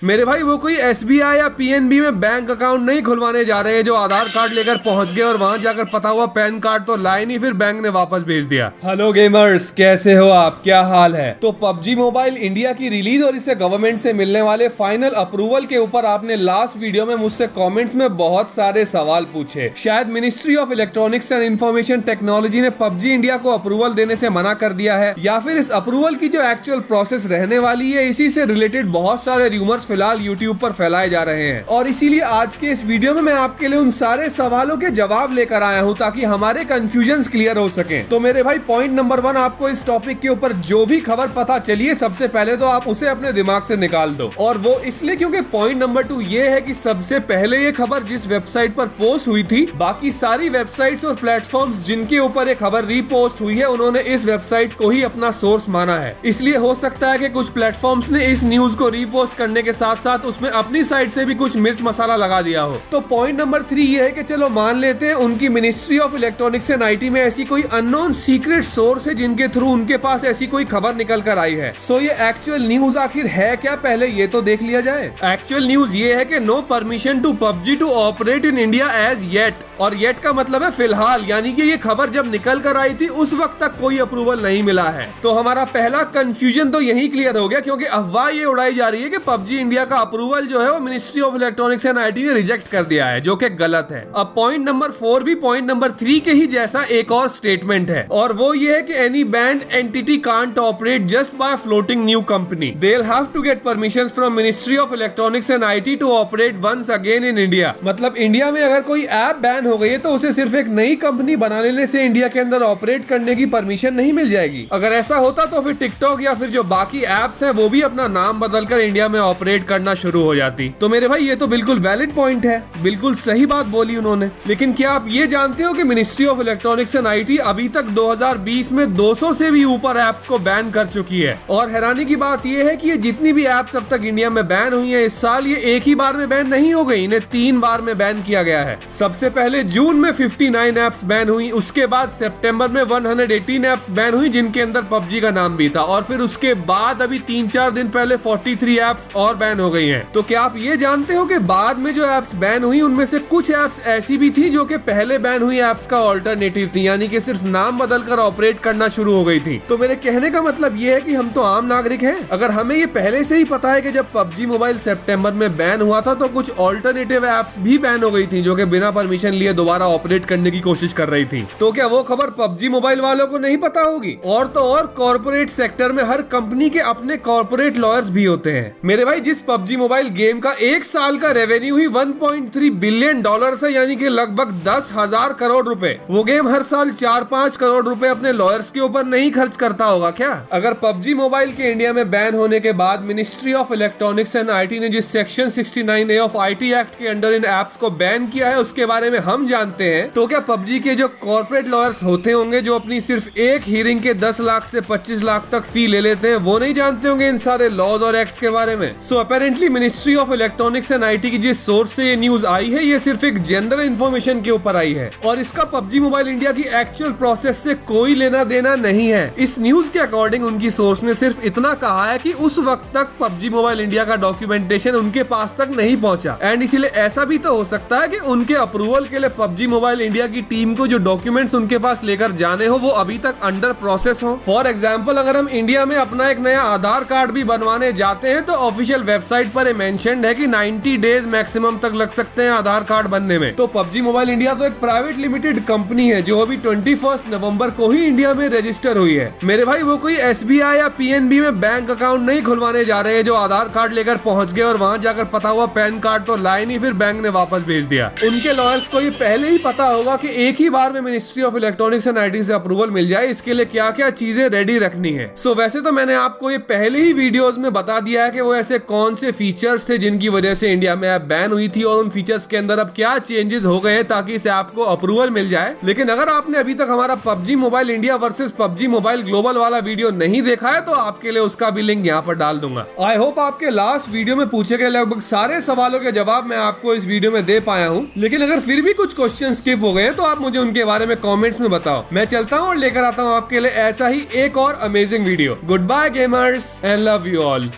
मेरे भाई वो कोई एसबीआई या पीएनबी में बैंक अकाउंट नहीं खुलवाने जा रहे हैं जो आधार कार्ड लेकर पहुंच गए और वहां जाकर पता हुआ पैन कार्ड तो लाए नहीं, फिर बैंक ने वापस भेज दिया। हेलो गेमर्स, कैसे हो आप, क्या हाल है। तो पबजी मोबाइल इंडिया की रिलीज और इसे गवर्नमेंट से मिलने वाले फाइनल अप्रूवल के ऊपर आपने लास्ट वीडियो में मुझसे कमेंट्स में बहुत सारे सवाल पूछे। शायद ministry of electronics and information technology ने पबजी इंडिया को अप्रूवल देने से मना कर दिया है, या फिर इस अप्रूवल की जो एक्चुअल प्रोसेस रहने वाली है इसी से रिलेटेड बहुत सारे रूमर्स फिलहाल यूट्यूब पर फैलाए जा रहे हैं। और इसीलिए आज के इस वीडियो में मैं आपके लिए उन सारे सवालों के जवाब लेकर आया हूं ताकि हमारे कंफ्यूजन क्लियर हो सके। तो मेरे भाई पॉइंट नंबर 1, आपको इस टॉपिक के ऊपर जो भी खबर पता चलिए सबसे पहले तो आप उसे अपने दिमाग से निकाल दो। और वो इसलिए क्योंकि पॉइंट नंबर 2 ये है कि सबसे पहले ये खबर जिस वेबसाइट पर पोस्ट हुई थी, बाकी सारी वेबसाइट्स और प्लेटफॉर्म्स जिनके ऊपर ये खबर रीपोस्ट हुई है उन्होंने इस वेबसाइट को ही अपना सोर्स माना है। इसलिए हो सकता है कि कुछ प्लेटफॉर्म्स ने इस न्यूज को रीपोस्ट करने के साथ साथ उसमें अपनी साइड से भी कुछ मिर्च मसाला लगा दिया हो। तो पॉइंट नंबर 3 ये है कि चलो मान लेते हैं उनकी ministry of electronics and IT में ऐसी कोई अननोन सीक्रेट सोर्स है जिनके थ्रू उनके पास ऐसी कोई खबर निकल कर आई है। सो ये एक्चुअल न्यूज आखिर है क्या, पहले ये तो देख लिया जाए। एक्चुअल न्यूज ये है कि no permission to PUBG to operate in India as yet, और येट का मतलब है फिलहाल, यानी कि ये खबर जब निकल कर आई थी उस वक्त तक कोई अप्रूवल नहीं मिला है। तो हमारा पहला कंफ्यूजन तो यही क्लियर हो गया, क्योंकि अफवाह ये उड़ाई जा रही है कि पबजी इंडिया का अप्रूवल जो है वो ministry of electronics and IT ने रिजेक्ट कर दिया है, जो कि गलत है। अब पॉइंट नंबर 4 भी पॉइंट नंबर 3 के ही जैसा एक और स्टेटमेंट है, और वो ये है कि any banned entity can't operate just by floating new company, they will have to get permissions from ministry of electronics and IT to operate once again in India. मतलब इंडिया में अगर कोई ऐप बैन हो गई है तो उसे सिर्फ एक नई कंपनी बना लेने से इंडिया के अंदर ऑपरेट करने की परमिशन नहीं मिल जाएगी। अगर ऐसा होता तो फिर टिकटॉक या फिर जो बाकी एप्स हैं वो भी अपना नाम बदलकर इंडिया में ऑपरेट करना शुरू हो जाती। तो मेरे भाई ये तो बिल्कुल वैलिड पॉइंट है, बिल्कुल सही बात बोली उन्होंने। लेकिन क्या आप ये जानते हो कि ministry of electronics and IT अभी तक 2020 में 200 से भी ऊपर एप्स को बैन कर चुकी है। और हैरानी की बात यह है कि ये जितनी भी एप्स अब तक इंडिया में बैन हुई है, इस साल ये एक ही बार में बैन नहीं हो गई, इन्हें 3 बार में बैन किया गया है। सबसे पहले जून में 59 एप्स बैन हुई, उसके बाद सितंबर में 118 एप्स बैन हुई जिनके अंदर पबजी का नाम भी था, और फिर उसके बाद अभी 3-4 दिन पहले 43 एप्स और बैन हो गई हैं। तो क्या आप ये जानते हो कि बाद में जो एप्स बैन हुई उनमें से कुछ एप्स ऐसी भी थी जो कि पहले बैन हुई एप्स का ऑल्टरनेटिव थी, यानी कि सिर्फ नाम बदलकर ऑपरेट करना शुरू हो गई थी। तो मेरे कहने का मतलब ये है कि हम तो आम नागरिक हैं, अगर हमें ये पहले से ही पता है कि जब पबजी मोबाइल सितंबर में बैन हुआ था तो कुछ ऑल्टरनेटिव एप्स भी बैन हो गई थी जो कि बिना परमिशन लिए दोबारा ऑपरेट करने की कोशिश कर रही थी, तो क्या वो खबर पबजी मोबाइल वालों को नहीं पता होगी? और तो और कॉर्पोरेट सेक्टर में हर कंपनी के अपने कॉर्पोरेट लॉयर्स भी होते हैं। मेरे भाई जिस पबजी मोबाइल गेम का एक साल का रेवेन्यू ही $1.3 बिलियन है, यानी कि लगभग 10,000 करोड़ रुपए, वो गेम हर साल 4-5 करोड़ रुपए अपने लॉयर्स के ऊपर नहीं खर्च करता होगा क्या? अगर पबजी मोबाइल के इंडिया में बैन होने के बाद ministry of electronics and IT ने जिस section 69A of IT act के अंडर इन एप्स को बैन किया है उसके बारे में हम जानते हैं, तो क्या पबजी के जो कॉर्पोरेट लॉयर्स होते होंगे जो अपनी सिर्फ एक हियरिंग के 10 लाख से 25 लाख तक फी ले लेते हैं, वो नहीं जानते होंगे इन सारे लॉज और एक्ट्स के बारे में? So apparently ministry of electronics and IT की जिस सोर्स से ये न्यूज आई है ये सिर्फ एक जनरल इन्फॉर्मेशन के ऊपर आई है, और इसका पबजी मोबाइल इंडिया की एक्चुअल प्रोसेस से कोई लेना देना नहीं है। इस न्यूज के अकॉर्डिंग उनकी सोर्स ने सिर्फ इतना कहा है कि उस वक्त तक पबजी मोबाइल इंडिया का डॉक्यूमेंटेशन उनके पास तक नहीं पहुंचा, एंड इसीलिए ऐसा भी तो हो सकता है कि उनके अप्रूवल के लिए पबजी मोबाइल इंडिया की टीम को जो डॉक्यूमेंट्स उनके पास लेकर जाने हो वो अभी तक अंडर प्रोसेस हो। फॉर एग्जांपल अगर हम इंडिया में अपना एक नया आधार कार्ड भी बनवाने जाते हैं तो ऑफिशियल वेबसाइट पर मेंशन्ड है कि 90 डेज मैक्सिमम तक लग सकते हैं आधार कार्ड बनने में। तो पबजी मोबाइल इंडिया तो एक प्राइवेट लिमिटेड कंपनी है जो अभी 21 नवंबर को ही इंडिया में रजिस्टर हुई है। मेरे भाई वो कोई एसबीआई या पीएनबी में बैंक अकाउंट नहीं खुलवाने जा रहे हैं जो आधार कार्ड लेकर पहुंच गए और वहां जाकर पता हुआ पैन कार्ड तो लाए नहीं, फिर बैंक ने वापस भेज दिया। उनके लॉयर्स को ये पहले ही पता होगा कि एक ही बार में ministry of electronics and IT से अप्रूवल मिल जाए इसके लिए क्या क्या चीजें रेडी रखनी है। सो वैसे तो मैंने आपको ये पहले ही वीडियोस में बता दिया है कि वो ऐसे कौन से फीचर्स थे जिनकी वजह से इंडिया में ऐप बैन हुई थी और उन फीचर्स के अंदर अब क्या चेंजेस हो गए हैं ताकि इस ऐप को अप्रूवल मिल जाए। लेकिन अगर आपने अभी तक हमारा PUBG mobile India versus PUBG mobile global वाला वीडियो नहीं देखा है तो आपके लिए उसका भी लिंक यहाँ पर डाल दूंगा। आई होप आपके लास्ट वीडियो में पूछे गए लगभग सारे सवालों के जवाब मैं आपको इस वीडियो में दे पाया हूँ, लेकिन अगर फिर भी कुछ क्वेश्चन स्किप हो गए तो आप मुझे उनके बारे में कमेंट्स में बताओ। मैं चलता हूँ और लेकर आता हूँ आपके लिए ऐसा ही एक और amazing video. Goodbye gamers and love you all.